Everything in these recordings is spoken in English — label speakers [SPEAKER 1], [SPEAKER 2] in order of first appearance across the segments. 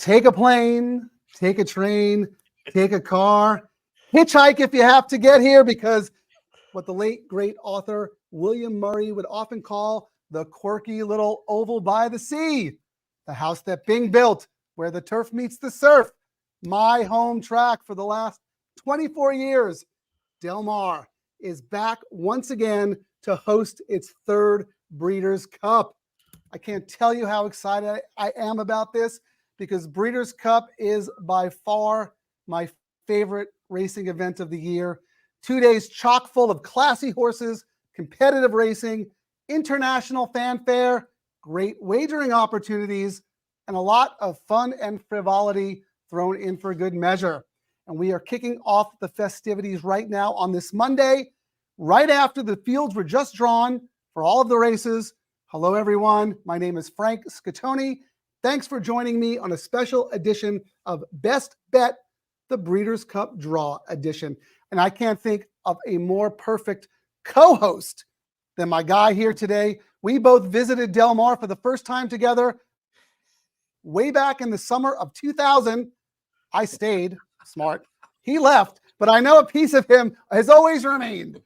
[SPEAKER 1] Take a plane, take a train, take a car, hitchhike if you have to get here, because what the late, great author William Murray would often call the quirky little oval by the sea, the house that Bing built where the turf meets the surf, my home track for the last 24 years. Del Mar is back once again to host its third Breeders' Cup. I can't tell you how excited I am about this, because Breeders' Cup is by far my favorite racing event of the year. 2 days chock full of classy horses, competitive racing, international fanfare, great wagering opportunities, and a lot of fun and frivolity thrown in for good measure. And we are kicking off the festivities right now on this Monday, right after the fields were just drawn for all of the races. Hello, everyone. My name is Frank Scatoni. Thanks for joining me on a special edition of Best Bet, the Breeders' Cup Draw Edition. And I can't think of a more perfect co-host than my guy here today. We both visited Del Mar for the first time together way back in the summer of 2000. I stayed, smart. He left, but I know a piece of him has always remained.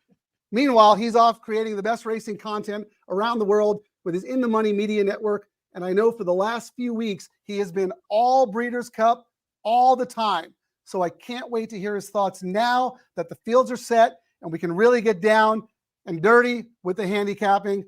[SPEAKER 1] Meanwhile, he's off creating the best racing content around the world with his In the Money media network. And I know for the last few weeks, he has been all Breeders' Cup all the time. So I can't wait to hear his thoughts now that the fields are set and we can really get down and dirty with the handicapping.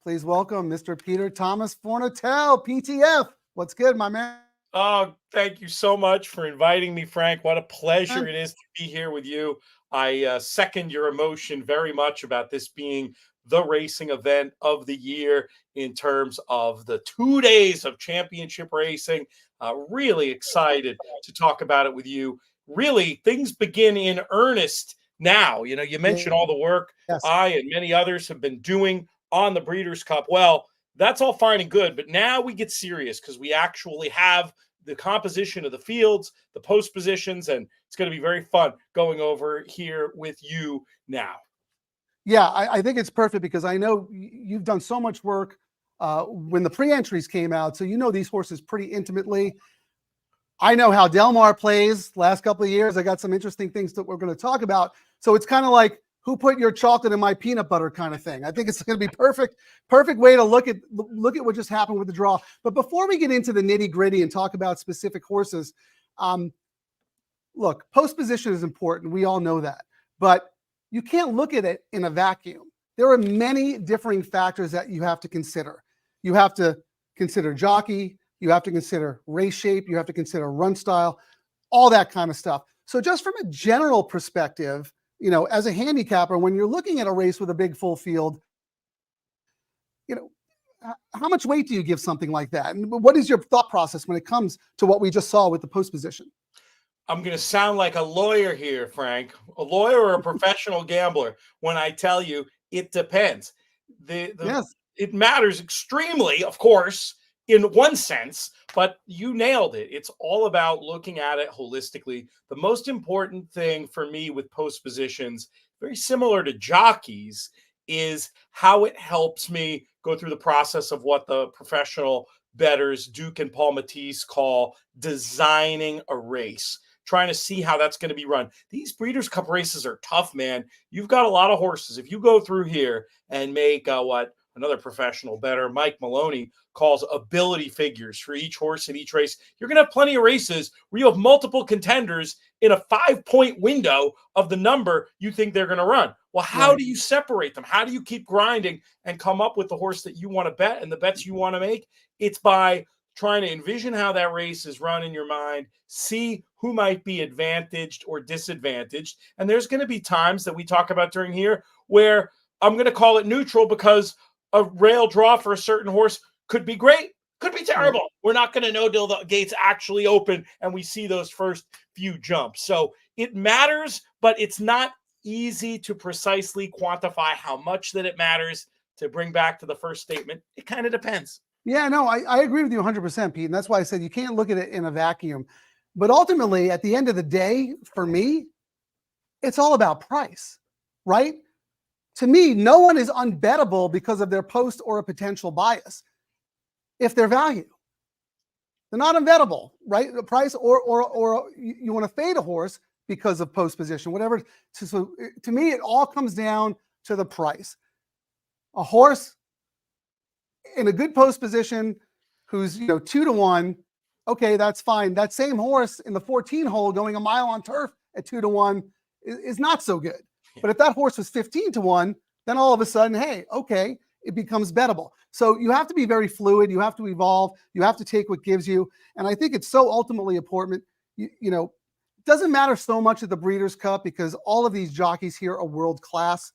[SPEAKER 1] Please welcome Mr. Peter Thomas Fornatale, PTF. What's good, my man?
[SPEAKER 2] Oh, thank you so much for inviting me, Frank. What a pleasure it is to be here with you. I second your emotion very much about this being the racing event of the year in terms of the 2 days of championship racing. Really excited to talk about it with you. Really, things begin in earnest now. You know, you mentioned all the work I and many others have been doing on the Breeders' Cup. Well, that's all fine and good, but now we get serious because we actually have the composition of the fields, the post positions, and it's going to be very fun going over here with you now.
[SPEAKER 1] Yeah, I think it's perfect because I know you've done so much work when the pre-entries came out, so you know these horses pretty intimately. I know how Del Mar plays last couple of years. I got some interesting things that we're going to talk about. So it's kind of like, who put your chocolate in my peanut butter kind of thing. I think it's going to be perfect way to look at what just happened with the draw. But before we get into the nitty gritty and talk about specific horses, look, post position is important. We all know that, but you can't look at it in a vacuum. There are many differing factors that you have to consider. You have to consider jockey, you have to consider race shape, you have to consider run style, all that kind of stuff. So just from a general perspective, you know, as a handicapper, when you're looking at a race with a big full field, you know, how much weight do you give something like that? And what is your thought process when it comes to what we just saw with the post position?
[SPEAKER 2] I'm going to sound like a lawyer here, Frank, a lawyer or a professional gambler when I tell you it depends. It matters extremely, of course, in one sense, but you nailed it. It's all about looking at it holistically. The most important thing for me with post positions, very similar to jockeys, is how it helps me go through the process of what the professional bettors, Duke and Paul Matisse, call designing a race, trying to see how that's going to be run. These Breeders' Cup races are tough, man. You've got a lot of horses. If you go through here and make what another professional bettor, Mike Maloney, calls ability figures for each horse in each race, you're going to have plenty of races where you have multiple contenders in a 5-point window of the number you think they're going to run. Well, how do you separate them? How do you keep grinding and come up with the horse that you want to bet and the bets you want to make? It's by trying to envision how that race is run in your mind, see who might be advantaged or disadvantaged. And there's going to be times that we talk about during here where I'm going to call it neutral because a rail draw for a certain horse could be great, could be terrible. We're not going to know till the gates actually open and we see those first few jumps. So it matters, but it's not easy to precisely quantify how much that it matters. To bring back to the first statement, it kind of depends.
[SPEAKER 1] Yeah, no, I agree with you 100%, Pete. And that's why I said you can't look at it in a vacuum. But ultimately, at the end of the day, for me, it's all about price, right? To me, no one is unbettable because of their post or a potential bias. If they're value, they're not unbettable. right? The price, or you want to fade a horse because of post position, whatever. So to me, it all comes down to the price. A horse in a good post position who's 2-1, okay, that's fine. That same horse in the 14 hole going a mile on turf at 2-1 is not so good. But if that horse was 15-1, then all of a sudden, hey, okay, it becomes bettable. So you have to be very fluid. You have to evolve. You have to take what gives you. And I think it's so ultimately important. It doesn't matter so much at the Breeders' Cup because all of these jockeys here are world class.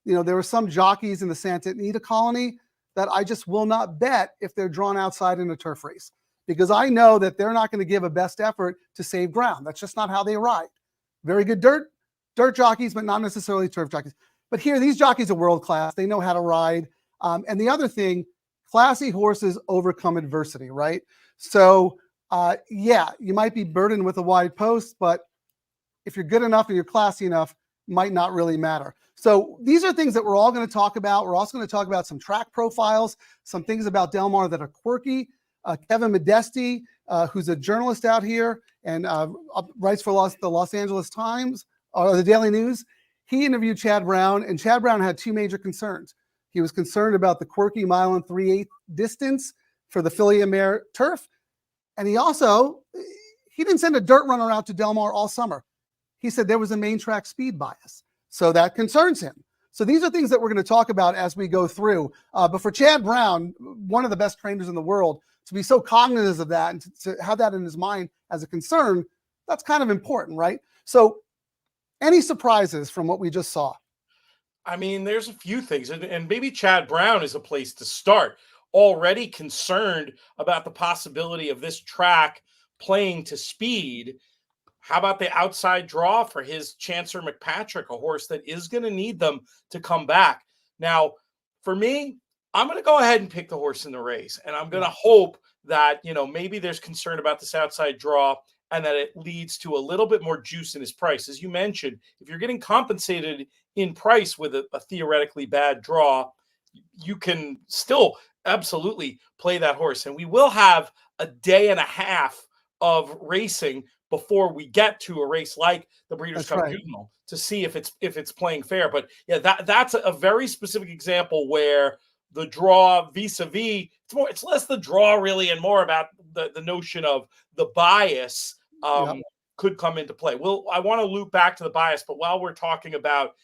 [SPEAKER 1] There were some jockeys in the Santa Anita colony that I just will not bet if they're drawn outside in a turf race, because I know that they're not going to give a best effort to save ground. That's just not how they ride. Very good dirt jockeys, but not necessarily turf jockeys. But here, these jockeys are world class. They know how to ride. And the other thing, classy horses overcome adversity, right? So, yeah, you might be burdened with a wide post, but if you're good enough and you're classy enough, might not really matter. So these are things that we're all going to talk about. We're also going to talk about some track profiles, some things about Del Mar that are quirky. Kevin Modesti, who's a journalist out here and writes for the Los Angeles Times or the Daily News, he interviewed Chad Brown, and Chad Brown had two major concerns. He was concerned about the quirky 1 3/8 distance for the filly and mare turf. And he didn't send a dirt runner out to Del Mar all summer. He said there was a main track speed bias. So that concerns him. So these are things that we're going to talk about as we go through. But for Chad Brown, one of the best trainers in the world, to be so cognizant of that and to have that in his mind as a concern, that's kind of important, right? So any surprises from what we just saw?
[SPEAKER 2] I mean, there's a few things, and maybe Chad Brown is a place to start. Already concerned about the possibility of this track playing to speed. How about the outside draw for his Chancer McPatrick, a horse that is going to need them to come back? Now, for me, I'm going to go ahead and pick the horse in the race, and I'm going to hope that, maybe there's concern about this outside draw and that it leads to a little bit more juice in his price. As you mentioned, if you're getting compensated in price with a theoretically bad draw, you can still absolutely play that horse. And we will have a day and a half of racing before we get to a race like the Breeders' Cup Juvenile to see if it's playing fair. But yeah, that's a very specific example where the draw vis-a-vis, it's less the draw really and more about the notion of the bias could come into play. I want to loop back to the bias, but while we're talking about,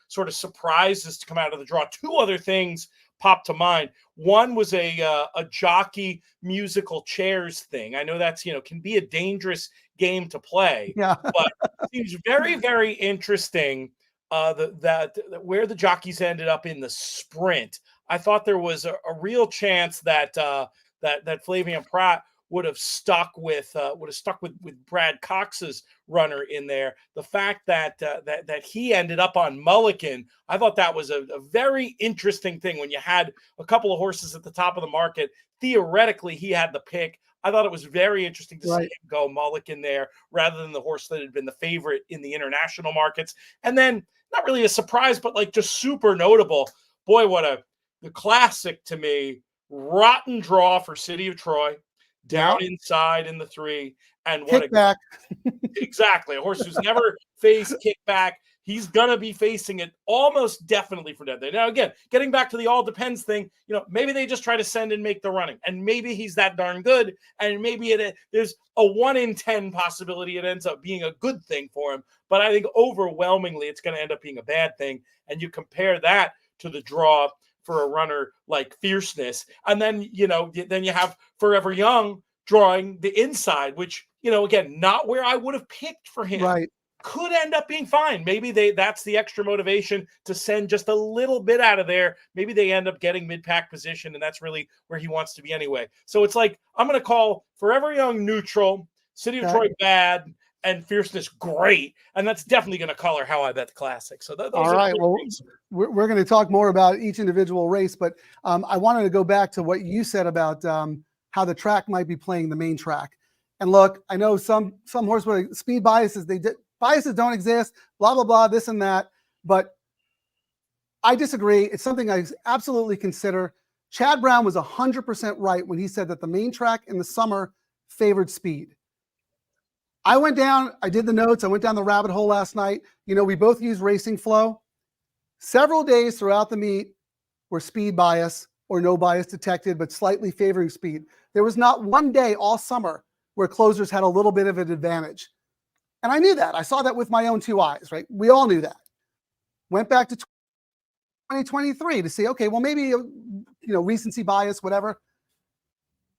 [SPEAKER 2] sort of surprises to come out of the draw, two other things popped to mind. One was a jockey musical chairs thing. I know that's, can be a dangerous game to play, but it seems very, very interesting that where the jockeys ended up in the sprint. I thought there was a real chance that that Flavien Prat would have stuck with Brad Cox's runner in there. The fact that he ended up on Mulligan, I thought that was a very interesting thing. When you had a couple of horses at the top of the market, theoretically he had the pick. I thought it was very interesting to see him go Mulligan there rather than the horse that had been the favorite in the international markets. And then not really a surprise, but like just super notable. Boy, the classic to me, rotten draw for City of Troy. Down inside in the 3, and what
[SPEAKER 1] kickback.
[SPEAKER 2] Exactly, a horse who's never faced kickback. He's gonna be facing it almost definitely for dead day. Now, again, getting back to the all depends thing, maybe they just try to send and make the running, and maybe he's that darn good, and maybe there's a 1 in 10 possibility it ends up being a good thing for him. But I think overwhelmingly it's going to end up being a bad thing. And you compare that to the draw for a runner like Fierceness. And then, then you have Forever Young drawing the inside, which, again, not where I would have picked for him.
[SPEAKER 1] Right.
[SPEAKER 2] Could end up being fine. Maybe that's the extra motivation to send just a little bit out of there. Maybe they end up getting mid-pack position, and that's really where he wants to be anyway. So it's like, I'm going to call Forever Young neutral, City of Troy bad, and Fierceness great, and that's definitely going to color how I bet the classic. So those
[SPEAKER 1] all right. Well, we're going to talk more about each individual race, but I wanted to go back to what you said about how the track might be playing the main track. And look, I know some horse with speed biases. Biases don't exist. Blah blah blah. This and that. But I disagree. It's something I absolutely consider. Chad Brown was 100% right when he said that the main track in the summer favored speed. I went down, I did the notes. I went down the rabbit hole last night. You know, we both use Racing Flow. Several days throughout the meet were speed bias or no bias detected, but slightly favoring speed. There was not one day all summer where closers had a little bit of an advantage. And I knew that. I saw that with my own two eyes, right? We all knew that. Went back to 2023 to see, okay, well, maybe, recency bias, whatever.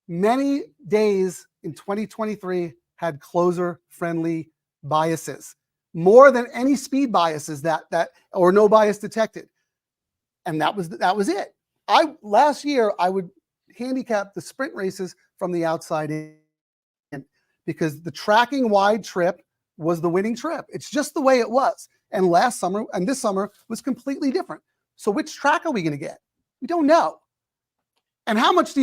[SPEAKER 1] Many days in 2023 had closer-friendly biases, more than any speed biases that or no bias detected. And that was it. Last year I would handicap the sprint races from the outside in because the tracking wide trip was the winning trip. It's just the way it was. And last summer and this summer was completely different. So which track are we going to get? We don't know. And how much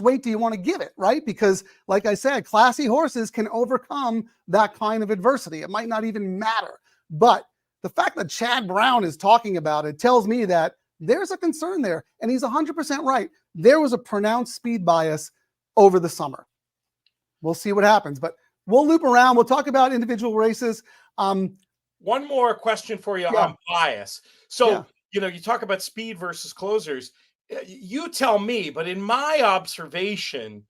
[SPEAKER 1] weight do you want to give it, right? Because like I said, classy horses can overcome that kind of adversity. It might not even matter. But the fact that Chad Brown is talking about it tells me that there's a concern there. And he's 100% right. There was a pronounced speed bias over the summer. We'll see what happens, but we'll loop around. We'll talk about individual races.
[SPEAKER 2] One more question for you on bias. So, you talk about speed versus closers. You tell me, but in my observation,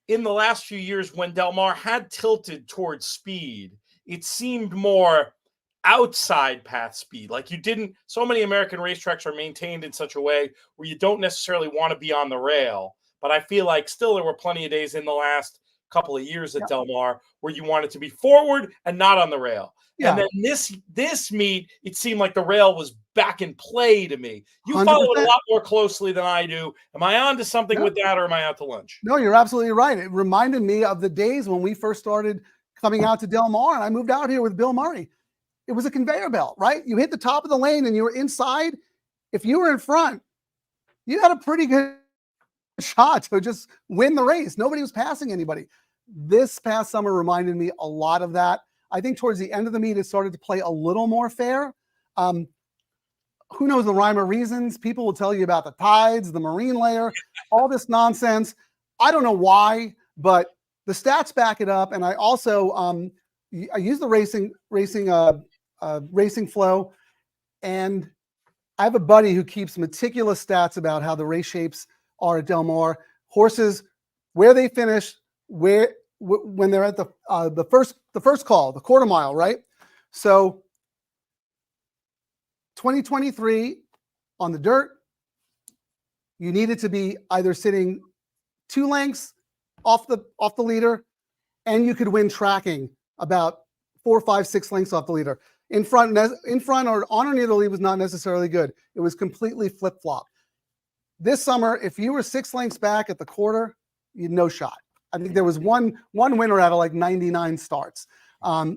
[SPEAKER 2] in the last few years, when Del Mar had tilted towards speed, it seemed more outside path speed. Like so many American racetracks are maintained in such a way where you don't necessarily want to be on the rail. But I feel like still there were plenty of days in the last couple of years at Del Mar where you wanted to be forward and not on the rail. Yeah. And then this meet, it seemed like the rail was back in play to me. You 100%. Follow it a lot more closely than I do. Am I on to something with that, or am I out to lunch?
[SPEAKER 1] No, you're absolutely right. It reminded me of the days when we first started coming out to Del Mar, and I moved out here with Bill Murray. It was a conveyor belt, right? You hit the top of the lane and you were inside. If you were in front, you had a pretty good shot to just win the race. Nobody was passing anybody. This past summer reminded me a lot of that. I think towards the end of the meet, it started to play a little more fair. Who knows the rhyme or reasons? People will tell you about the tides, the marine layer, all this nonsense. I don't know why, but the stats back it up. And I also I use the racing flow, and I have a buddy who keeps meticulous stats about how the race shapes are at Del Mar. Horses, where they finish, when they're at the first call, the quarter mile, right? So 2023 on the dirt, you needed to be either sitting 2 lengths off the leader, and you could win tracking about 4, 5, 6 lengths off the leader. In front or on or near the lead was not necessarily good. It was completely flip-flop. This summer, if you were 6 lengths back at the quarter, you had no shot. I think there was one winner out of like 99 starts.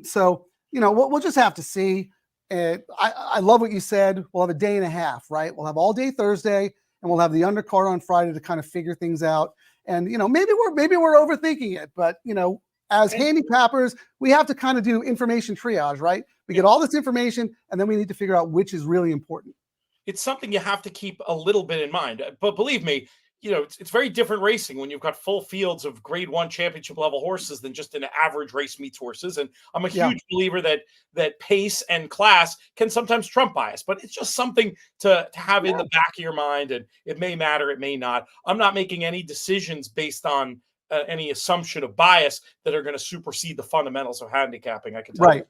[SPEAKER 1] So, we'll just have to see. I love what you said. We'll have a day and a half, right? We'll have all day Thursday, and we'll have the undercard on Friday to kind of figure things out. And, maybe we're overthinking it, but, as handicappers, we have to kind of do information triage, right? We get all this information, and then we need to figure out which is really important.
[SPEAKER 2] It's something you have to keep a little bit in mind. But believe me, it's very different racing when you've got full fields of grade 1 championship level horses than just an average race meets horses. And I'm a huge believer that pace and class can sometimes trump bias, but it's just something to have in the back of your mind. And it may matter, it may not. I'm not making any decisions based on any assumption of bias that are going to supersede the fundamentals of handicapping. I can tell you.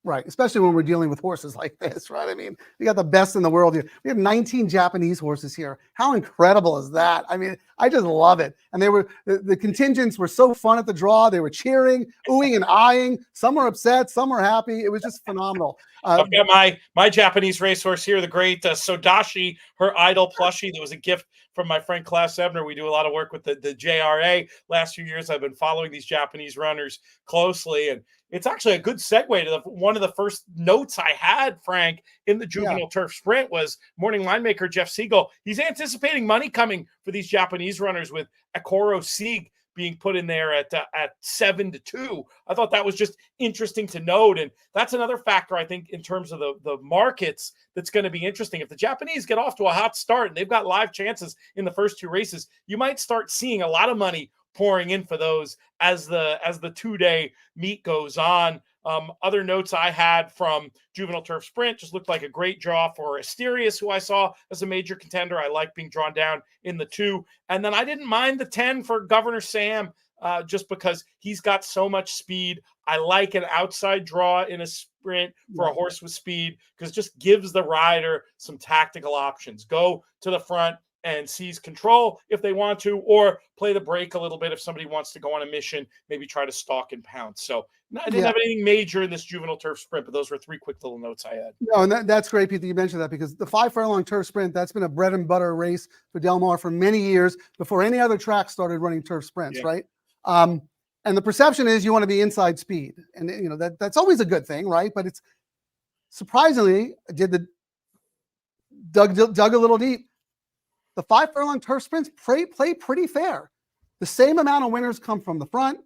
[SPEAKER 1] Right. Especially when we're dealing with horses like this, right? I mean, we got the best in the world here. We have 19 Japanese horses here. How incredible is that? I mean, I just love it. And the contingents were so fun at the draw. They were cheering, oohing and eyeing. Some were upset, some were happy. It was just phenomenal.
[SPEAKER 2] I've got my Japanese racehorse here, the great Sodashi, her idol plushie. That was a gift from my friend Klaus Ebner. We do a lot of work with the JRA. Last few years, I've been following these Japanese runners closely, and it's actually a good segue to one of the first notes I had, Frank, in the juvenile turf sprint was morning line maker Jeff Siegel. He's anticipating money coming for these Japanese runners with Akoro Sieg being put in there at 7-2. I thought that was just interesting to note. And that's another factor, I think, in terms of the markets that's going to be interesting. If the Japanese get off to a hot start and they've got live chances in the first 2 races, you might start seeing a lot of money pouring in for those as the 2-day meet goes on. Other notes I had from Juvenile Turf Sprint, just looked like a great draw for Asterius, who I saw as a major contender. I like being drawn down in the 2. And then I didn't mind the 10 for Governor Sam, just because he's got so much speed. I like an outside draw in a sprint for a horse with speed, because it just gives the rider some tactical options. Go to the front and seize control if they want to, or play the break a little bit if somebody wants to go on a mission, maybe try to stalk and pounce. So I didn't have anything major in this Juvenile Turf Sprint, but those were 3 quick little notes I had.
[SPEAKER 1] No, and that's great, Pete, that you mentioned that, because the 5 furlong turf sprint, that's been a bread and butter race for Del Mar for many years before any other track started running turf sprints, right? And the perception is you want to be inside speed, and that's always a good thing, right? But it's surprisingly, dug a little deep. The 5 furlong turf sprints play pretty fair. The same amount of winners come from the front,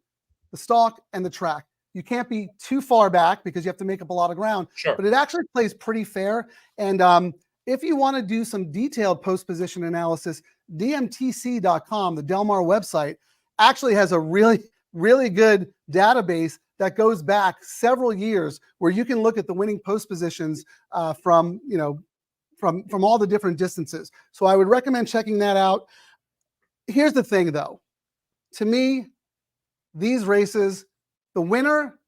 [SPEAKER 1] the stalk, and the track. You can't be too far back because you have to make up a lot of ground.
[SPEAKER 2] Sure.
[SPEAKER 1] But it actually plays pretty fair. And if you want to do some detailed post-position analysis, DMTC.com, the Del Mar website, actually has a really, really good database that goes back several years, where you can look at the winning post positions from all the different distances. So I would recommend checking that out. Here's the thing, though. To me, these races, the winner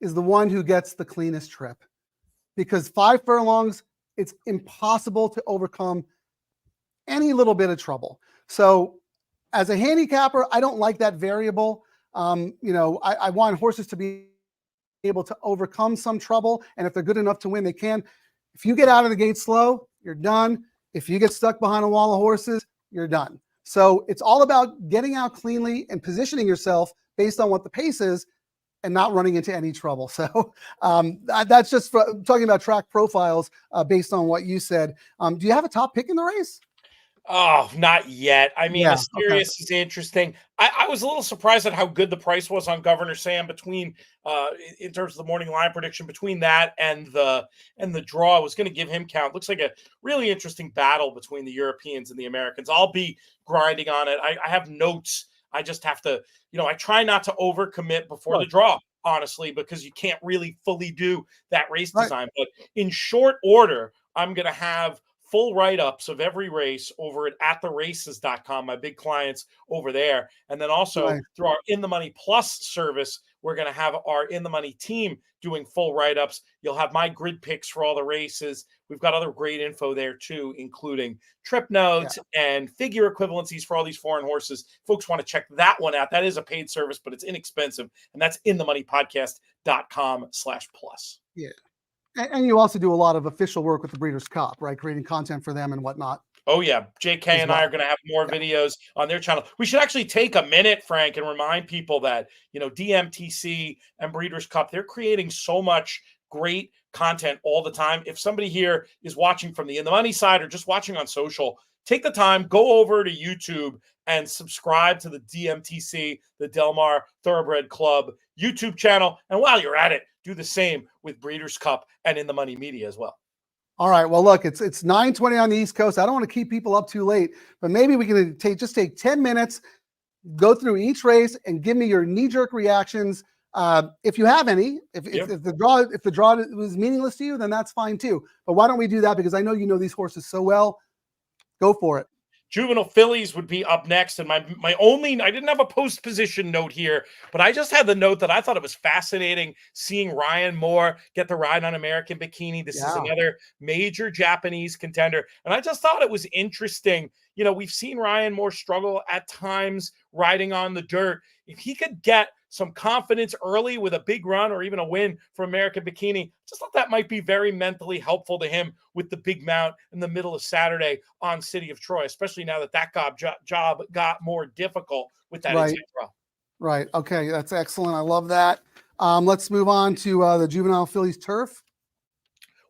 [SPEAKER 1] is the one who gets the cleanest trip, because 5 furlongs, it's impossible to overcome any little bit of trouble. So as a handicapper, I don't like that variable. I want horses to be able to overcome some trouble. And if they're good enough to win, they can. If you get out of the gate slow, you're done. If you get stuck behind a wall of horses, you're done. So it's all about getting out cleanly and positioning yourself based on what the pace is, and not running into any trouble. So that's just talking about track profiles based on what you said. Do you have a top pick in the race?
[SPEAKER 2] Oh, not yet. I mean, Asterius is interesting. I was a little surprised at how good the price was on Governor Sam between, in terms of the morning line prediction, between that and the draw. I was going to give him count. Looks like a really interesting battle between the Europeans and the Americans. I'll be grinding on it. I have notes. I just have to, I try not to overcommit before the draw, honestly, because you can't really fully do that race design. But in short order, I'm going to have full write-ups of every race over at theraces.com, my big clients over there. And then also through our In the Money Plus service, we're going to have our In the Money team doing full write-ups. You'll have my grid picks for all the races. We've got other great info there too, including trip notes and figure equivalencies for all these foreign horses. Folks want to check that one out. That is a paid service, but it's inexpensive. And that's inthemoneypodcast.com/plus.
[SPEAKER 1] Yeah. And you also do a lot of official work with the Breeders' Cup, right? Creating content for them and whatnot.
[SPEAKER 2] Oh, yeah. JK and I are going to have more videos on their channel. We should actually take a minute, Frank, and remind people that, DMTC and Breeders' Cup, they're creating so much great content all the time. If somebody here is watching from the In the Money side or just watching on social, take the time, go over to YouTube and subscribe to the DMTC, the Del Mar Thoroughbred Club YouTube channel. And while you're at it, do the same with Breeders' Cup and In the Money Media as well.
[SPEAKER 1] All right. Well, look, it's 9:20 on the East Coast. I don't want to keep people up too late, but maybe we can take 10 minutes, go through each race, and give me your knee-jerk reactions. If you have any, if the draw was meaningless to you, then that's fine too. But why don't we do that? Because I know you know these horses so well. Go for it.
[SPEAKER 2] Juvenile fillies would be up next. And my only, I didn't have a post position note here, but I just had the note that I thought it was fascinating seeing Ryan Moore get the ride on American Bikini. This is another major Japanese contender. And I just thought it was interesting. We've seen Ryan Moore struggle at times riding on the dirt. If he could get some confidence early with a big run or even a win for American Bikini, just thought that might be very mentally helpful to him with the big mount in the middle of Saturday on City of Troy, especially now that job got more difficult with that inside draw.
[SPEAKER 1] Right. Okay. That's excellent. I love that. Let's move on to the Juvenile Fillies Turf.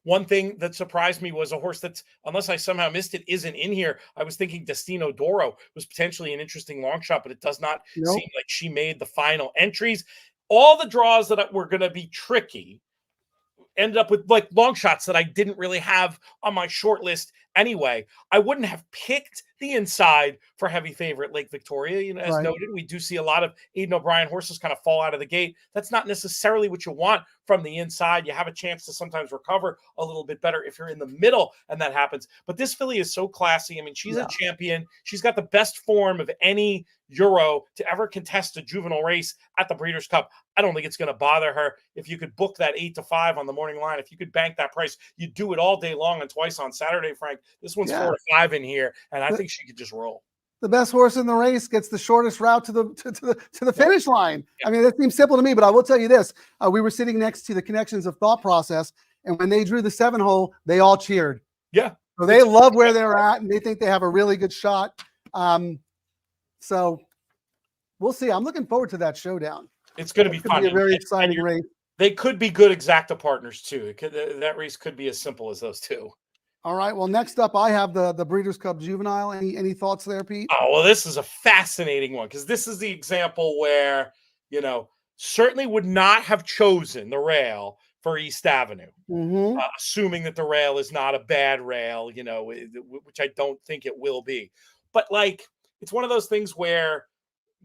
[SPEAKER 2] One thing that surprised me was a horse that's, unless I somehow missed it, isn't in here. I was thinking Destino Doro was potentially an interesting long shot, but it does not seem like she made the final entries. All the draws that were going to be tricky ended up with like long shots that I didn't really have on my short list anyway, I wouldn't have picked the inside for heavy favorite Lake Victoria. You know, as noted, we do see a lot of Aidan O'Brien horses kind of fall out of the gate. That's not necessarily what you want from the inside. You have a chance to sometimes recover a little bit better if you're in the middle and that happens. But this filly is so classy. I mean, she's a champion. She's got the best form of any Euro to ever contest a juvenile race at the Breeders' Cup. I don't think it's going to bother her. If you could book that 8 to 5 on the morning line, if you could bank that price, you do it all day long and twice on Saturday, Frank. This one's 4 to 5 in here, and I think she could just roll.
[SPEAKER 1] The best horse in the race gets the shortest route to the finish line. Yeah. I mean, that seems simple to me, but I will tell you this: we were sitting next to the Connections of Thought process, and when they drew the 7-hole, they all cheered.
[SPEAKER 2] Yeah,
[SPEAKER 1] so they love where they're at, and they think they have a really good shot. So we'll see. I'm looking forward to that showdown.
[SPEAKER 2] It's going to be fun.
[SPEAKER 1] Be a very exciting race.
[SPEAKER 2] They could be good exacta partners too. That race could be as simple as those two.
[SPEAKER 1] All right. Well, next up, I have the Breeders' Cup Juvenile. Any thoughts there, Pete?
[SPEAKER 2] Oh, well, this is a fascinating one because this is the example where, you know, certainly would not have chosen the rail for East Avenue, assuming that the rail is not a bad rail, you know, which I don't think it will be. But like, it's one of those things where,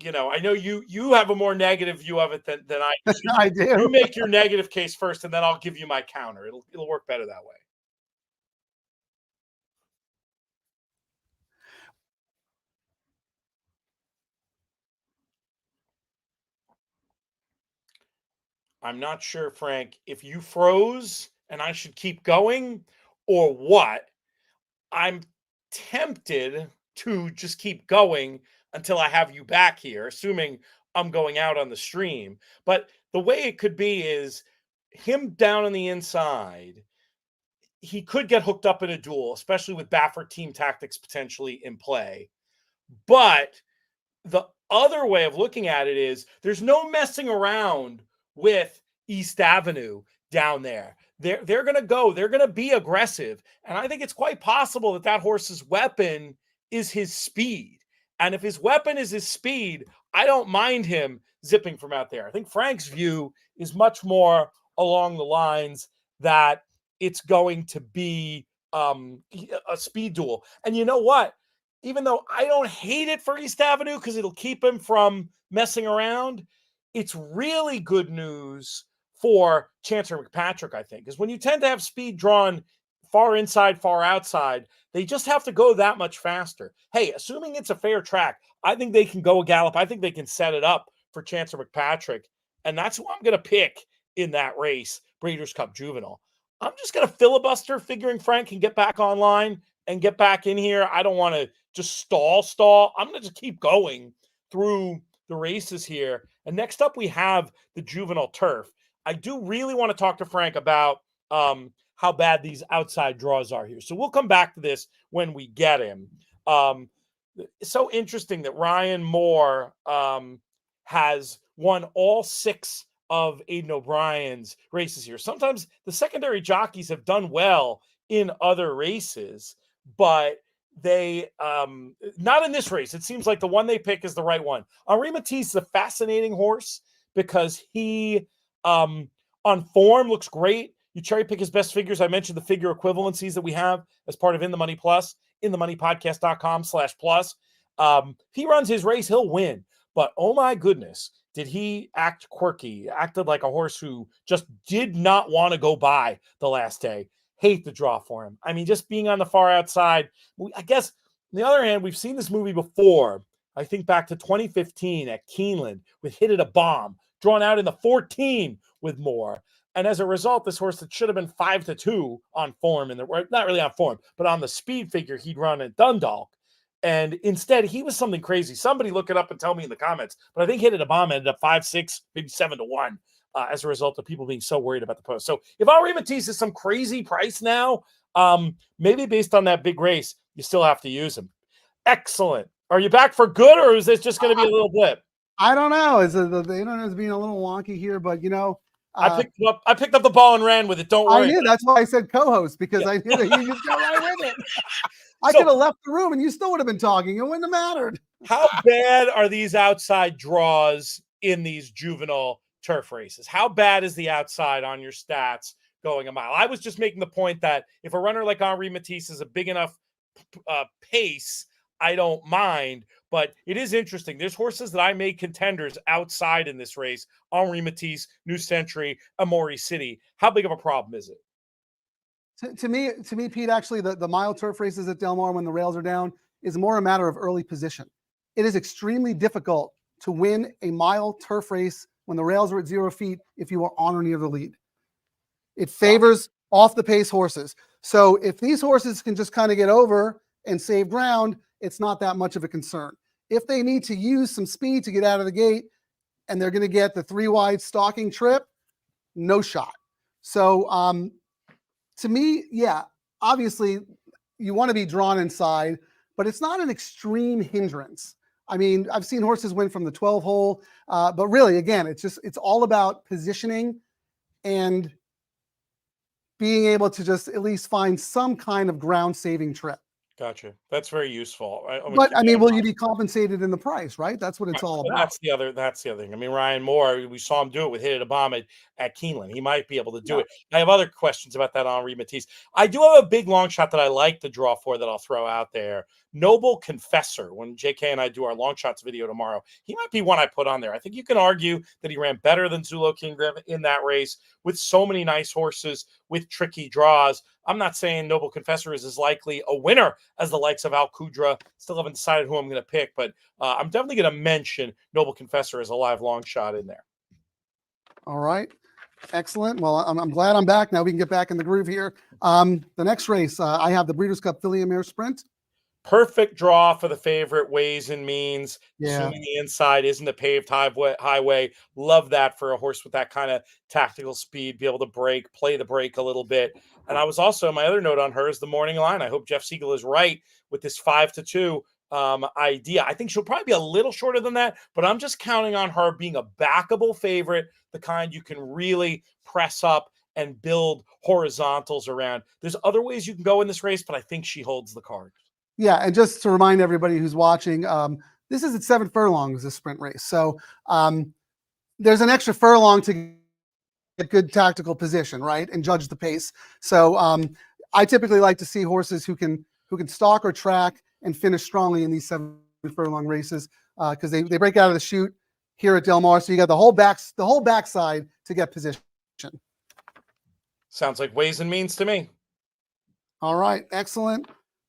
[SPEAKER 2] you know, I know you have a more negative view of it than I do.
[SPEAKER 1] I do.
[SPEAKER 2] You make your negative case first, and then I'll give you my counter. It'll work better that way. I'm not sure, Frank, if you froze and I should keep going or what. I'm tempted to just keep going until I have you back here, assuming I'm going out on the stream. But the way it could be is him down on the inside. He could get hooked up in a duel, especially with Baffert team tactics potentially in play. But the other way of looking at it is there's no messing around with East Avenue down there. They're going to go. They're going to be aggressive. And I think it's quite possible that that horse's weapon is his speed. And if his weapon is his speed, I don't mind him zipping from out there. I think Frank's view is much more along the lines that it's going to be a speed duel. And you know what? Even though I don't hate it for East Avenue because it'll keep him from messing around, it's really good news for Chancer McPatrick, I think, because when you tend to have speed drawn far inside, far outside, they just have to go that much faster. Hey, assuming it's a fair track, I think they can go a gallop. I think they can set it up for Chancer McPatrick, and that's who I'm going to pick in that race, Breeders' Cup Juvenile. I'm just going to filibuster, figuring Frank can get back online and get back in here. I don't want to just stall. I'm going to just keep going through the races here. And next up, we have the Juvenile Turf. I do really want to talk to Frank about how bad these outside draws are here. So we'll come back to this when we get him. It's so interesting that Ryan Moore has won all 6 of Aidan O'Brien's races here. Sometimes the secondary jockeys have done well in other races, but they not in this race. It seems like the one they pick is the right one. Henri Matisse is a fascinating horse because he on form looks great. You cherry pick his best figures. I mentioned the figure equivalencies that we have as part of In the Money Plus, inthemoneypodcast.com/plus. He runs his race, he'll win. But oh my goodness, did he act quirky, acted like a horse who just did not want to go by the last day. Hate the draw for him. I mean, just being on the far outside. I guess, on the other hand, we've seen this movie before. I think back to 2015 at Keeneland with Hit It a Bomb, drawn out in the 14 with Moore. And as a result, this horse that should have been 5-2 on form, not really on form, but on the speed figure he'd run at Dundalk. And instead, he was something crazy. Somebody look it up and tell me in the comments. But I think Hit It a Bomb ended up 5-6, maybe 7-1 as a result of people being so worried about the post. So if Henri Matisse is some crazy price now, maybe based on that big race, you still have to use him. Excellent. Are you back for good, or is this just going to be a little blip?
[SPEAKER 1] I don't know. The internet is being a little wonky here, but you know,
[SPEAKER 2] I picked up the ball and ran with it. Don't worry.
[SPEAKER 1] I knew. That's why I said co-host, because I knew that you just go right with it. I could have left the room and you still would have been talking. It wouldn't have mattered.
[SPEAKER 2] How bad are these outside draws in these juvenile turf races? How bad is the outside on your stats going a mile. I was just making the point that if a runner like Henri Matisse is a big enough pace, I don't mind. But it is interesting. There's horses that I made contenders outside in this race: Henri Matisse, New Century, Amori City. How big of a problem is it?
[SPEAKER 1] To me, Pete, actually, the mile turf races at Del Mar when the rails are down is more a matter of early position. It is extremely difficult to win a mile turf race when the rails are at 0 feet if you are on or near the lead. It favors off the pace horses. So if these horses can just kind of get over and save ground, it's not that much of a concern. If they need to use some speed to get out of the gate and they're going to get the 3 wide stalking trip, no shot. So to me, yeah, obviously you want to be drawn inside, but it's not an extreme hindrance. I mean, I've seen horses win from the 12 hole, but really, again, it's all about positioning and being able to just at least find some kind of ground saving trip.
[SPEAKER 2] Gotcha. That's very useful.
[SPEAKER 1] But I mean, will you be compensated in the price, right? That's what it's all about.
[SPEAKER 2] That's the other thing. I mean, Ryan Moore, we saw him do it with Hit It a Bomb at Keeneland. He might be able to do it. I have other questions about that Henri Matisse. I do have a big long shot that I like the draw for that I'll throw out there. Noble Confessor. When JK and I do our long shots video tomorrow, he might be one I put on there. I think you can argue that he ran better than Zulo Kingdom in that race with so many nice horses with tricky draws. I'm not saying Noble Confessor is as likely a winner as the likes of Al Qudra. Still haven't decided who I'm going to pick, but I'm definitely going to mention Noble Confessor as a live long shot in there.
[SPEAKER 1] All right. Excellent. Well, I'm glad I'm back. Now we can get back in the groove here. The next race, I have the Breeders' Cup Filly and Mare Sprint.
[SPEAKER 2] Perfect draw for the favorite, Ways and Means.
[SPEAKER 1] Yeah.
[SPEAKER 2] Assuming the inside isn't a paved highway. Love that for a horse with that kind of tactical speed, be able to break, play the break a little bit. And I was also, my other note on her is the morning line. I hope Jeff Siegel is right with this 5-2 idea. I think she'll probably be a little shorter than that, but I'm just counting on her being a backable favorite, the kind you can really press up and build horizontals around. There's other ways you can go in this race, but I think she holds the card.
[SPEAKER 1] Yeah, and just to remind everybody who's watching, this is at 7 furlongs, this sprint race. So there's an extra furlong to get good tactical position, right, and judge the pace. So I typically like to see horses who can stalk or track and finish strongly in these 7 furlong races because they break out of the chute here at Del Mar. So you got the whole backside to get position.
[SPEAKER 2] Sounds like Ways and Means to me.
[SPEAKER 1] All right, excellent.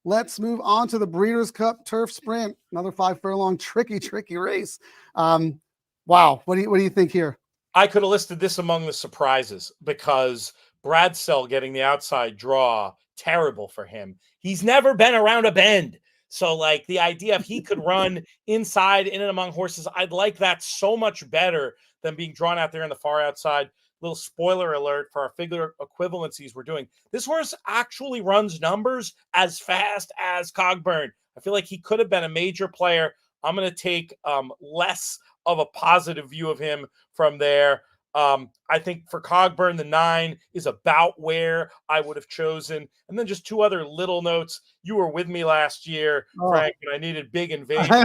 [SPEAKER 1] Let's move on to the Breeders' Cup Turf Sprint. Another 5 furlong, tricky race. Wow, what do you think here?
[SPEAKER 2] I could have listed this among the surprises because Bradsell getting the outside draw, terrible for him. He's never been around a bend. So, like, the idea if he could run inside, in and among horses, I'd like that so much better than being drawn out there in the far outside. Little spoiler alert for our figure equivalencies we're doing. This horse actually runs numbers as fast as Cogburn. I feel like he could have been a major player. I'm going to take less of a positive view of him from there. I think for Cogburn, the 9 is about where I would have chosen. And then just 2 other little notes. You were with me last year, Frank, and I needed big invasion.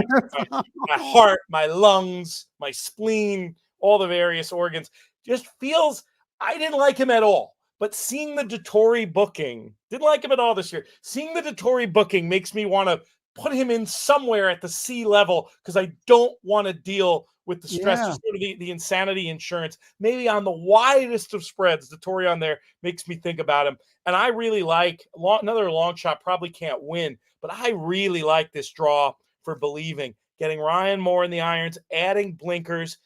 [SPEAKER 2] My heart, my lungs, my spleen, all the various organs. Just feels, I didn't like him at all. But seeing the Dettori booking, didn't like him at all this year. Seeing the Dettori booking makes me want to put him in somewhere at the C level because I don't want to deal with the stress, just sort of the insanity insurance. Maybe on the widest of spreads, Dettori on there makes me think about him. And I really like, another long shot, probably can't win, but I really like this draw for Believing. Getting Ryan Moore in the irons, adding blinkers.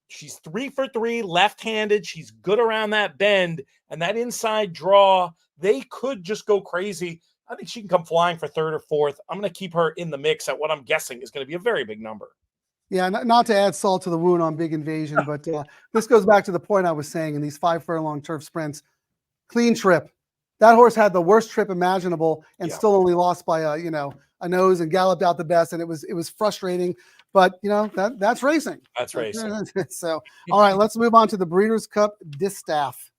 [SPEAKER 2] She's 3 for 3, left-handed. She's good around that bend. And that inside draw, they could just go crazy. I think she can come flying for 3rd or 4th. I'm going to keep her in the mix at what I'm guessing is going to be a very big number.
[SPEAKER 1] Yeah, not to add salt to the wound on Big Invasion, but this goes back to the point I was saying in these 5 furlong turf sprints. Clean trip. That horse had the worst trip imaginable and still only lost by a nose and galloped out the best, and it was frustrating. But that's racing.
[SPEAKER 2] That's racing.
[SPEAKER 1] So, all right, let's move on to the Breeders' Cup Distaff.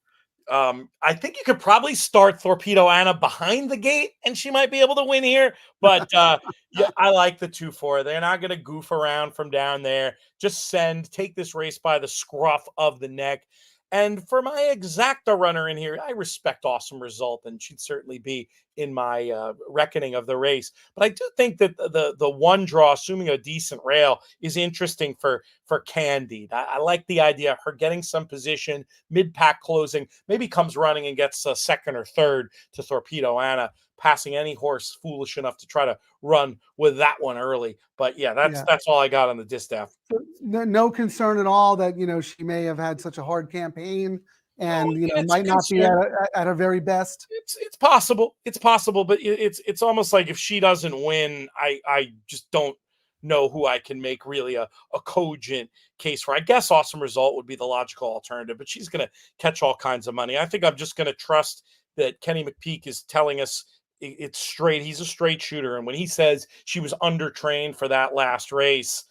[SPEAKER 2] I think you could probably start Torpedo Anna behind the gate, and she might be able to win here. But yeah, I like the 2-4. They're not going to goof around from down there. Just take this race by the scruff of the neck. And for my exacta runner in here, I respect Awesome Result, and she'd certainly be in my reckoning of the race. But I do think that the one draw, assuming a decent rail, is interesting for Candide. I like the idea of her getting some position, mid-pack closing, maybe comes running and gets a second or third to Torpedo Anna, passing any horse foolish enough to try to run with that one early. But yeah, that's all I got on the distaff.
[SPEAKER 1] So no concern at all that she may have had such a hard campaign and might not be at her very best.
[SPEAKER 2] It's possible. It's possible, but it's almost like if she doesn't win, I just don't know who I can make really a cogent case for. I guess Awesome Result would be the logical alternative, but she's going to catch all kinds of money. I think I'm just going to trust that Kenny McPeak is telling us it's straight. He's a straight shooter, and when he says she was undertrained for that last race,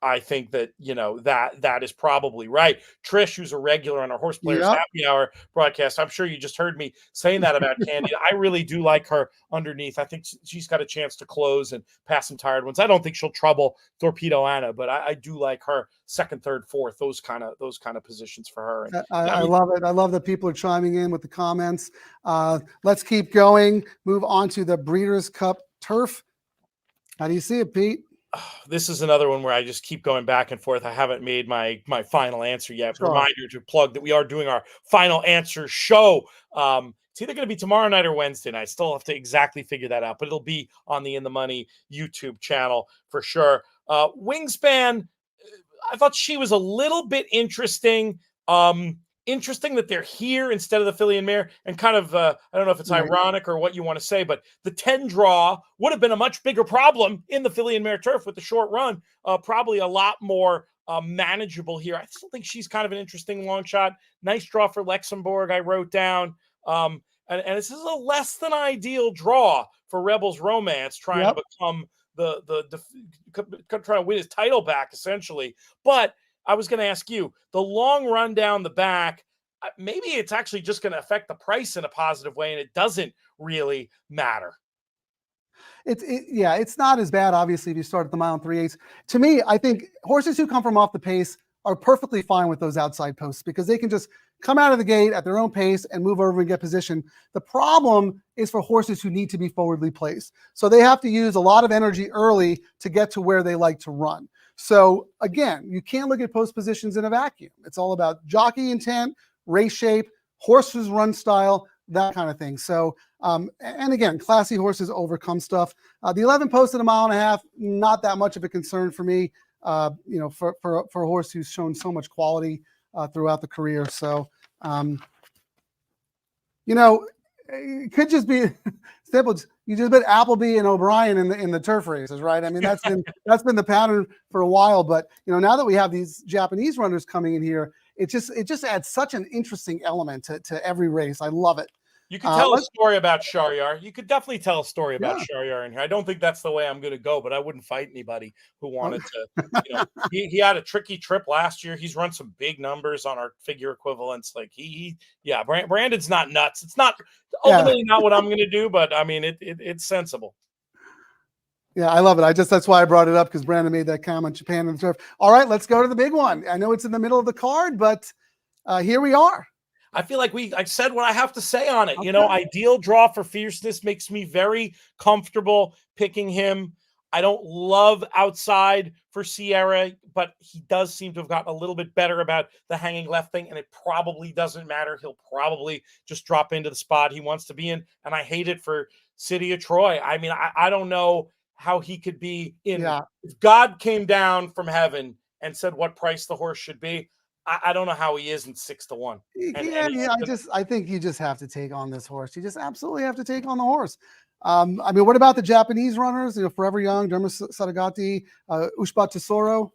[SPEAKER 2] I think that that is probably right. Trish, who's a regular on our Horse Players Happy Hour broadcast, I'm sure you just heard me saying that about Candy. I really do like her underneath. I think she's got a chance to close and pass some tired ones. I don't think she'll trouble Torpedo Anna, but I do like her second, third, fourth, those kind of positions for her. And,
[SPEAKER 1] I love it. I love that people are chiming in with the comments. Let's keep going. Move on to the Breeders' Cup Turf. How do you see it, Pete?
[SPEAKER 2] This is another one where I just keep going back and forth. I haven't made my final answer yet.
[SPEAKER 1] Sure.
[SPEAKER 2] Reminder to plug that we are doing our final answer show. It's either going to be tomorrow night or Wednesday night. I still have to exactly figure that out, but it'll be on the In the Money YouTube channel for sure. Wingspan, I thought she was a little bit interesting. Interesting that they're here instead of the filly and mare, and kind of I don't know if it's ironic or what you want to say, but the 10 draw would have been a much bigger problem in the filly and mare turf with the short run. Probably a lot more manageable here. I still think she's kind of an interesting long shot. Nice draw for Luxembourg, I wrote down. And this is a less than ideal draw for Rebels Romance, trying to become trying to win his title back essentially. But I was going to ask you, the long run down the back, maybe it's actually just going to affect the price in a positive way, and it doesn't really matter.
[SPEAKER 1] It's not as bad, obviously, if you start at the mile and 3/8. To me, I think horses who come from off the pace are perfectly fine with those outside posts because they can just come out of the gate at their own pace and move over and get position. The problem is for horses who need to be forwardly placed. So they have to use a lot of energy early to get to where they like to run. So again, you can't look at post positions in a vacuum. It's all about jockey intent, race shape, horses run style, that kind of thing. So, and again, classy horses overcome stuff. The 11 post at a mile and a half, not that much of a concern for me, for a horse who's shown so much quality throughout the career. So, it could just be simple. You just bet Appleby and O'Brien in the turf races, right? I mean, that's been the pattern for a while. But now that we have these Japanese runners coming in here, it just adds such an interesting element to every race. I love it.
[SPEAKER 2] You could tell a story about Shahryar. You could definitely tell a story about Shahryar in here. I don't think that's the way I'm going to go, but I wouldn't fight anybody who wanted to. He had a tricky trip last year. He's run some big numbers on our figure equivalents. Like Brandon's not nuts. It's not ultimately not what I'm going to do, but I mean, it's sensible.
[SPEAKER 1] Yeah, I love it. That's why I brought it up because Brandon made that comment. Japan and the turf. All right, let's go to the big one. I know it's in the middle of the card, but here we are.
[SPEAKER 2] I feel like I said what I have to say on it. Okay. Ideal draw for Fierceness makes me very comfortable picking him. I don't love outside for Sierra, but he does seem to have gotten a little bit better about the hanging left thing, and it probably doesn't matter. He'll probably just drop into the spot he wants to be in, and I hate it for City of Troy. I mean, I don't know how he could be in. Yeah. If God came down from heaven and said what price the horse should be, I don't know how he isn't 6-1.
[SPEAKER 1] I think you just have to take on this horse. You just absolutely have to take on the horse. I mean, what about the Japanese runners? Forever Young, Derma Sadagati, Ushba Tesoro.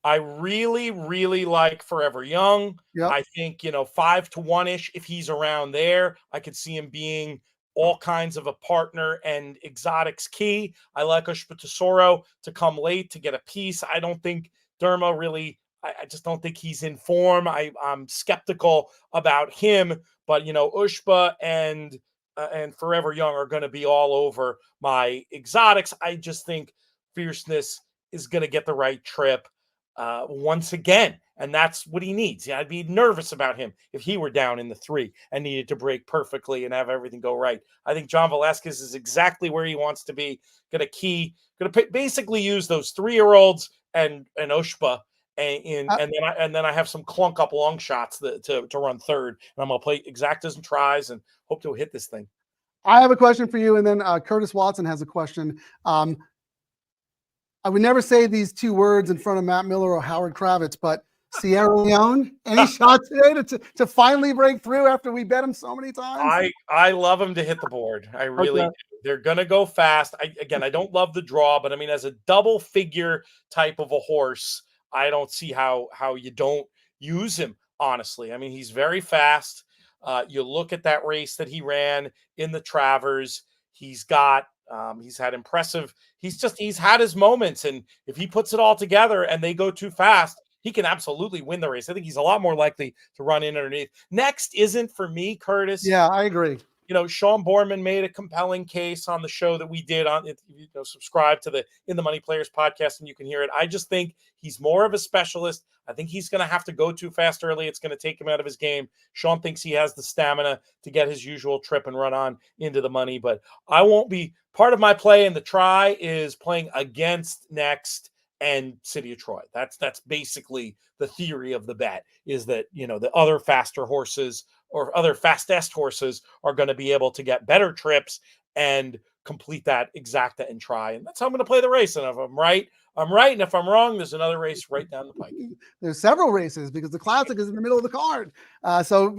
[SPEAKER 2] I really, really like Forever Young. Yep. I think 5-1-ish. If he's around there, I could see him being all kinds of a partner and exotics key. I like Ushba Tesoro to come late to get a piece. I don't think Derma really. I just don't think he's in form. I'm skeptical about him, but Ushba and Forever Young are going to be all over my exotics. I just think Fierceness is going to get the right trip once again. And that's what he needs. I'd be nervous about him if he were down in the 3 and needed to break perfectly and have everything go right. I think John Velasquez is exactly where he wants to be. Going to basically use those 3-year-olds and Oshba, and then I have some clunk up long shots to run third, and I'm going to play exactas and tries and hope to hit this thing.
[SPEAKER 1] I have a question for you, and then Curtis Watson has a question. I would never say these 2 words in front of Matt Miller or Howard Kravitz, but Sierra Leone, any shot today to finally break through after we bet him so many times?
[SPEAKER 2] I love him to hit the board. I really do. They're going to go fast. I don't love the draw, but I mean, as a double figure type of a horse, I don't see how you don't use him, honestly. I mean, he's very fast. You look at that race that he ran in the Travers. He's had impressive. He's had his moments, and if he puts it all together and they go too fast, he can absolutely win the race. I think he's a lot more likely to run in underneath. Next isn't for me, Curtis.
[SPEAKER 1] Yeah, I agree.
[SPEAKER 2] Sean Borman made a compelling case on the show that we did on it. Subscribe to the In the Money Players podcast and you can hear it. I just think he's more of a specialist. I think he's going to have to go too fast early. It's going to take him out of his game. Sean thinks he has the stamina to get his usual trip and run on into the money, but I won't be part of my play in the try is playing against Next and City of Troy. That's basically the theory of the bet, is that, the other faster horses or other fastest horses are going to be able to get better trips and complete that exacta and try. And that's how I'm going to play the race. And if I'm right, I'm right. And if I'm wrong, there's another race right down the pike.
[SPEAKER 1] There's several races because the Classic is in the middle of the card. So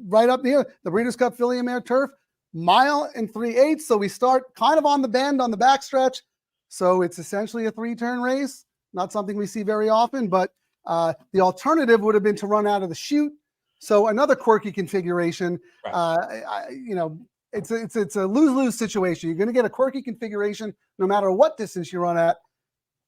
[SPEAKER 1] right up here, the Breeders' Cup Filly and Mare Turf, 1 3/8. So we start kind of on the bend on the backstretch. So it's essentially a 3-turn race. Not something we see very often, but the alternative would have been to run out of the chute. So another quirky configuration. Right. It's a lose-lose situation. You're going to get a quirky configuration no matter what distance you run at.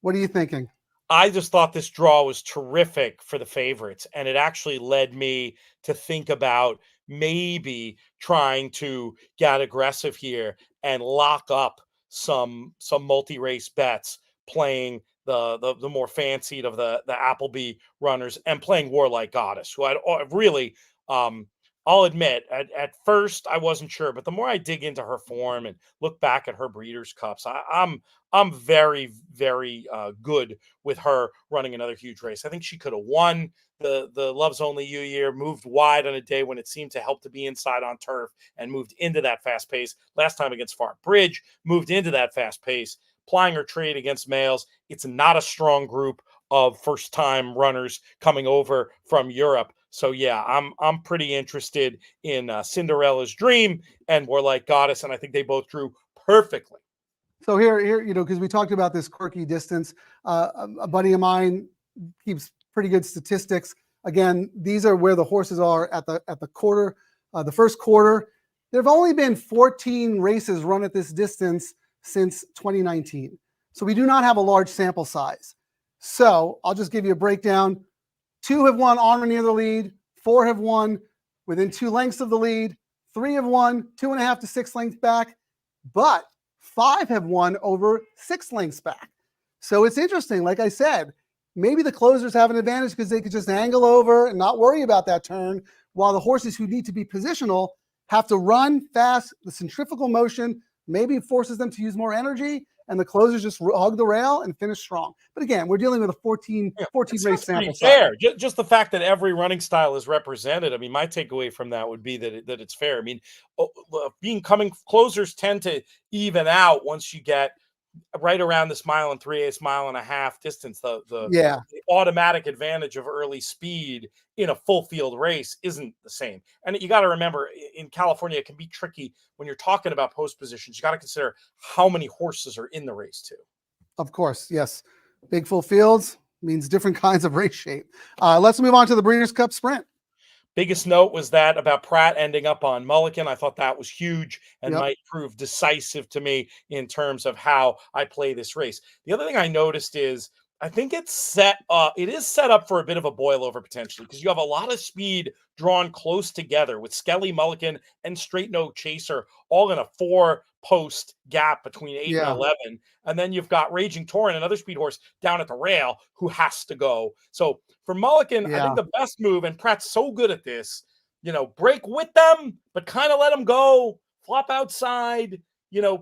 [SPEAKER 1] What are you thinking?
[SPEAKER 2] I just thought this draw was terrific for the favorites, and it actually led me to think about maybe trying to get aggressive here and lock up some multi-race bets, playing the more fancied of the Appleby runners and playing Warlike Goddess, who I'd really, I'll admit, at first I wasn't sure, but the more I dig into her form and look back at her Breeders' Cups, I'm very, very good with her running another huge race. I think she could have won the Love's Only You year, moved wide on a day when it seemed to help to be inside on turf, and moved into that fast pace. Last time against Far Bridge, moved into that fast pace, plying her trade against males. It's not a strong group of first-time runners coming over from Europe. So yeah, I'm pretty interested in Cinderella's Dream and Warlike Goddess, and I think they both drew perfectly.
[SPEAKER 1] So here, because we talked about this quirky distance, a buddy of mine keeps pretty good statistics. Again, these are where the horses are at the quarter, the first quarter. There have only been 14 races run at this distance since 2019. So we do not have a large sample size. So I'll just give you a breakdown. 2 have won on or near the lead. 4 have won within 2 lengths of the lead. 3 have won 2.5 to 6 lengths back. But 5 have won over 6 lengths back. So it's interesting. Like I said, maybe the closers have an advantage because they could just angle over and not worry about that turn, while the horses who need to be positional have to run fast. The centrifugal motion maybe forces them to use more energy, and the closers just hug the rail and finish strong. But again, we're dealing with a 14 race sample size.
[SPEAKER 2] Fair. Just the fact that every running style is represented. I mean, my takeaway from that would be that it's fair. I mean, closers tend to even out once you get right around this 1 3/8, 1.5 miles distance. The automatic advantage of early speed in a full field race isn't the same. And you got to remember, in California, it can be tricky when you're talking about post positions. You got to consider how many horses are in the race too.
[SPEAKER 1] Of course, yes. Big full fields means different kinds of race shape. Let's move on to the Breeders' Cup Sprint.
[SPEAKER 2] Biggest note was that about Pratt ending up on Mulligan. I thought that was huge and might prove decisive to me in terms of how I play this race. The other thing I noticed is I think it's set up. It is set up for a bit of a boil over potentially, because you have a lot of speed drawn close together with Skelly, Mulligan, and Straight No Chaser all in a 4 post gap between 8 and 11. And then you've got Raging Torrent, another speed horse down at the rail who has to go. So for Mulligan, I think the best move, and Pratt's so good at this, break with them, but kind of let them go, flop outside,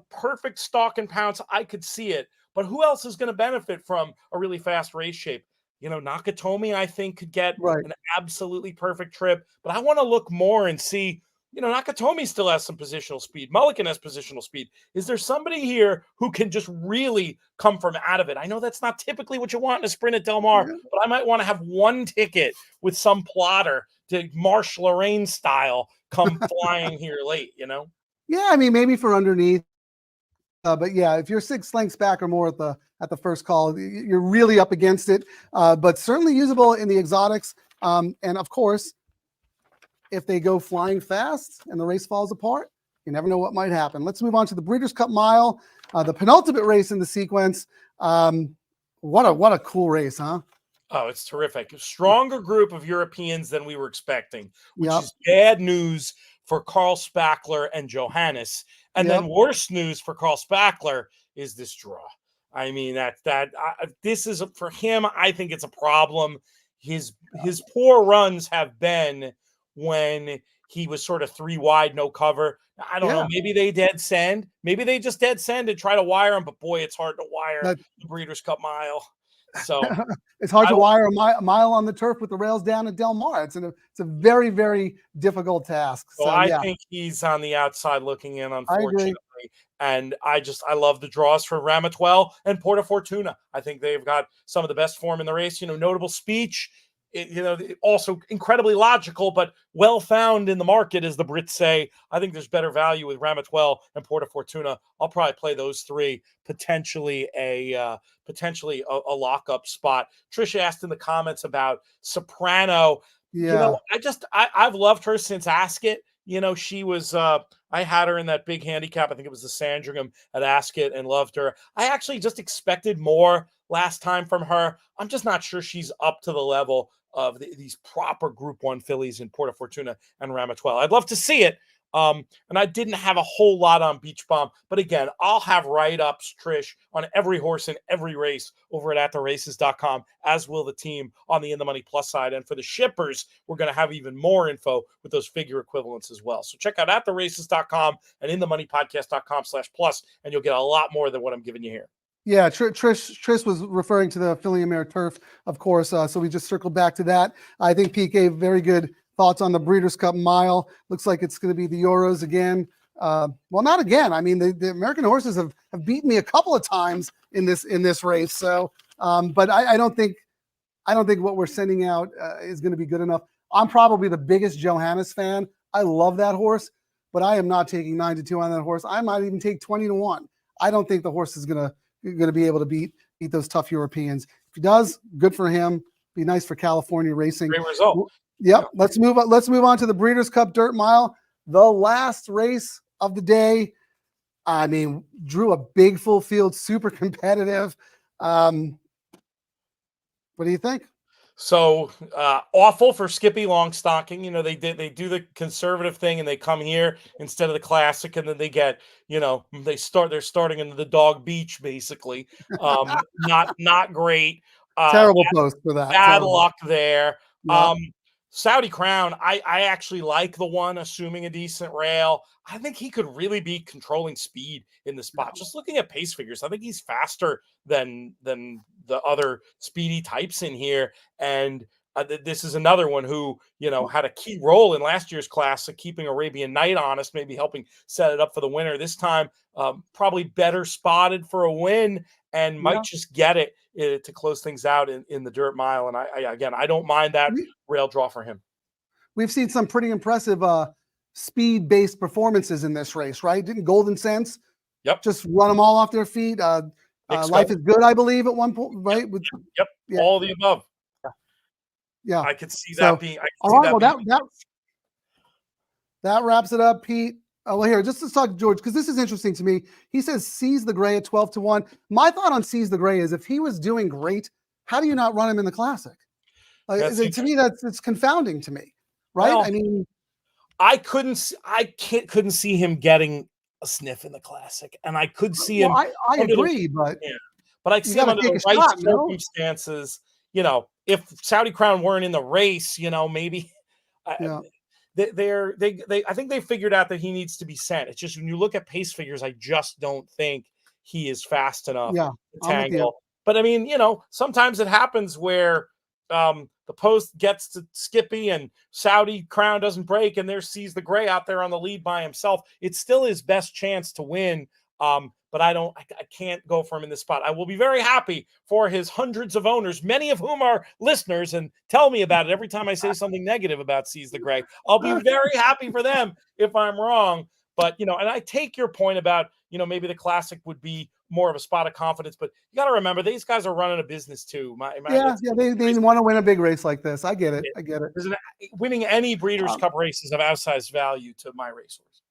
[SPEAKER 2] perfect stalk and pounce. I could see it. But who else is going to benefit from a really fast race shape? Nakatomi, I think, could get an absolutely perfect trip. But I want to look more and see, Nakatomi still has some positional speed. Mulligan has positional speed. Is there somebody here who can just really come from out of it? I know that's not typically what you want in a sprint at Del Mar, but I might want to have one ticket with some plotter to Marsh Lorraine style come flying here late,
[SPEAKER 1] Yeah, I mean, maybe for underneath. But yeah, if you're 6 lengths back or more at the first call, you're really up against it. But certainly usable in the exotics. And of course, if they go flying fast and the race falls apart, you never know what might happen. Let's move on to the Breeders' Cup Mile, the penultimate race in the sequence. What a cool race, huh?
[SPEAKER 2] Oh, it's terrific. A stronger group of Europeans than we were expecting, which is bad news for Carl Spackler and Johannes. And then worse news for Carl Spackler is this draw. I mean, this is for him. I think it's a problem. His poor runs have been when he was sort of 3 wide, no cover. I don't know. Maybe they dead send. Maybe they just dead send and try to wire him. But boy, it's hard to wire the Breeders' Cup Mile. So
[SPEAKER 1] it's hard to wire a mile on the turf with the rails down at Del Mar. It's a very, very difficult task.
[SPEAKER 2] So I think he's on the outside looking in, unfortunately. And I love the draws for Ramatuelle and Porta Fortuna. I think they've got some of the best form in the race. Notable speech. Also incredibly logical, but well found in the market, as the Brits say. I think there's better value with Ramatuelle and Porta Fortuna. I'll probably play those 3, potentially a lockup spot. Tricia asked in the comments about Soprano. I've loved her since Ascot. She was I had her in that big handicap. I think it was the Sandringham at Ascot, and loved her. I actually just expected more last time from her. I'm just not sure she's up to the level of these proper Group 1 fillies in Porta Fortuna and Ramatuelle. I'd love to see it. And I didn't have a whole lot on Beach Bomb. But again, I'll have write-ups, Trish, on every horse in every race over at atheraces.com, as will the team on the In the Money Plus side. And for the shippers, we're going to have even more info with those figure equivalents as well. So check out atheraces.com and inthemoneypodcast.com/plus, and you'll get a lot more than what I'm giving you here.
[SPEAKER 1] Yeah, Trish was referring to the Filly and Mare Turf, of course. So we just circled back to that. I think Pete gave very good thoughts on the Breeders' Cup Mile. Looks like it's going to be the Euros again. Well, not again. I mean, the American horses have beaten me a couple of times in this race. So, but I don't think what we're sending out is going to be good enough. I'm probably the biggest Johannes fan. I love that horse, but I am not taking 9-2 on that horse. I might even take 20-1. I don't think the horse is going to be able to beat those tough Europeans. If he does, good for him. Be nice for California racing.
[SPEAKER 2] Great result.
[SPEAKER 1] Yep. Let's move on to the Breeders' Cup Dirt Mile, the last race of the day. I mean, drew a big full field, super competitive. What do you think?
[SPEAKER 2] So awful for Skippy Longstocking. They do the conservative thing and they come here instead of the classic, and then they get, they're starting into the dog beach basically. Not great.
[SPEAKER 1] Terrible post for that.
[SPEAKER 2] Bad luck there. Yep. Saudi Crown, I actually like the one, assuming a decent rail. I think he could really be controlling speed in the spot. Just looking at pace figures, I think he's faster than the other speedy types in here. And this is another one who, had a key role in last year's class of keeping Arabian Night honest, maybe helping set it up for the winner. This time, probably better spotted for a win and might just get it to close things out in the Dirt Mile. And I don't mind that rail draw for him.
[SPEAKER 1] We've seen some pretty impressive speed-based performances in this race, right? Didn't Golden Sense just run them all off their feet? Life is Good, I believe, at one point, right?
[SPEAKER 2] Yep. All the above.
[SPEAKER 1] Yeah.
[SPEAKER 2] I could see that being.
[SPEAKER 1] All right, well, that wraps it up, Pete. Well, here, just to talk to George, because this is interesting to me. He says Seize the Gray at 12-1. My thought on Seize the Gray is if he was doing great, how do you not run him in the Classic? To me, it's confounding to me, right? Well, I mean,
[SPEAKER 2] couldn't see him getting a sniff in the Classic, and I could see him.
[SPEAKER 1] I agree, but
[SPEAKER 2] but I see him under the right circumstances. You know, if Saudi Crown weren't in the race, you know, maybe.
[SPEAKER 1] Yeah.
[SPEAKER 2] I think they figured out that he needs to be sent. It's just when you look at pace figures, I just don't think he is fast enough to tangle. But I mean, you know, sometimes it happens where the post gets to Skippy and Saudi Crown doesn't break, and there sees the gray out there on the lead by himself. It's still his best chance to win. But I can't go for him in this spot. I will be very happy for his hundreds of owners, many of whom are listeners and tell me about it every time I say something negative about Seize the Gray. I'll be very happy for them if I'm wrong. But, you know, and I take your point about, you know, maybe the Classic would be more of a spot of confidence, but you got to remember these guys are running a business too.
[SPEAKER 1] They want to win a big race like this. I get it.
[SPEAKER 2] Winning any Breeders' Cup race is of outsized value to my racehorse.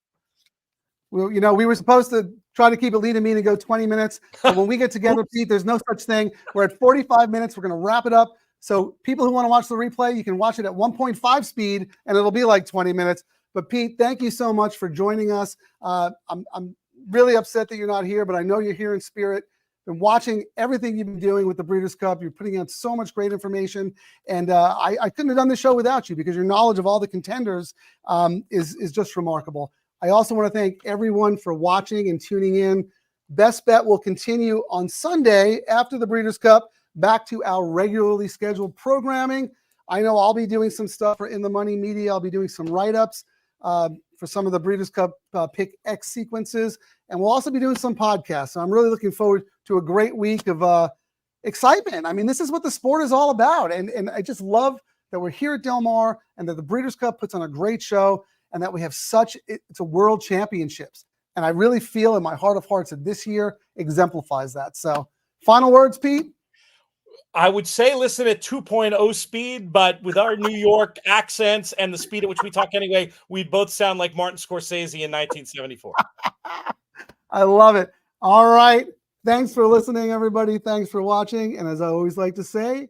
[SPEAKER 1] Well, you know, we were supposed to try to keep it lean and mean and go 20 minutes. But when we get together, Pete, there's no such thing. We're at 45 minutes. We're going to wrap it up. So people who want to watch the replay, you can watch it at 1.5 speed, and it'll be like 20 minutes. But Pete, thank you so much for joining us. I'm really upset that you're not here, but I know you're here in spirit. Been watching everything you've been doing with the Breeders' Cup. You're putting out so much great information, and I couldn't have done this show without you because your knowledge of all the contenders is just remarkable. I also want to thank everyone for watching and tuning in. Best Bet will continue on Sunday after the Breeders' Cup, back to our regularly scheduled programming. I know I'll be doing some stuff for In the Money Media. I'll be doing some write-ups for some of the Breeders' Cup Pick X sequences, and we'll also be doing some podcasts. So I'm really looking forward to a great week of excitement. I mean, this is what the sport is all about, and I just love that we're here at Del Mar and that the Breeders' Cup puts on a great show, and that we have it's a world championships. And I really feel in my heart of hearts that this year exemplifies that. So final words, Pete?
[SPEAKER 2] I would say listen at 2.0 speed, but with our New York accents and the speed at which we talk anyway, we both sound like Martin Scorsese in 1974.
[SPEAKER 1] I love it. All right. Thanks for listening, everybody. Thanks for watching. And as I always like to say,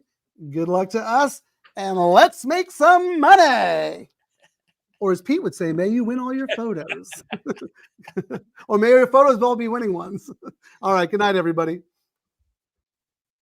[SPEAKER 1] good luck to us, and let's make some money. Or as Pete would say, may you win all your photos. Or may your photos all be winning ones. All right. Good night, everybody.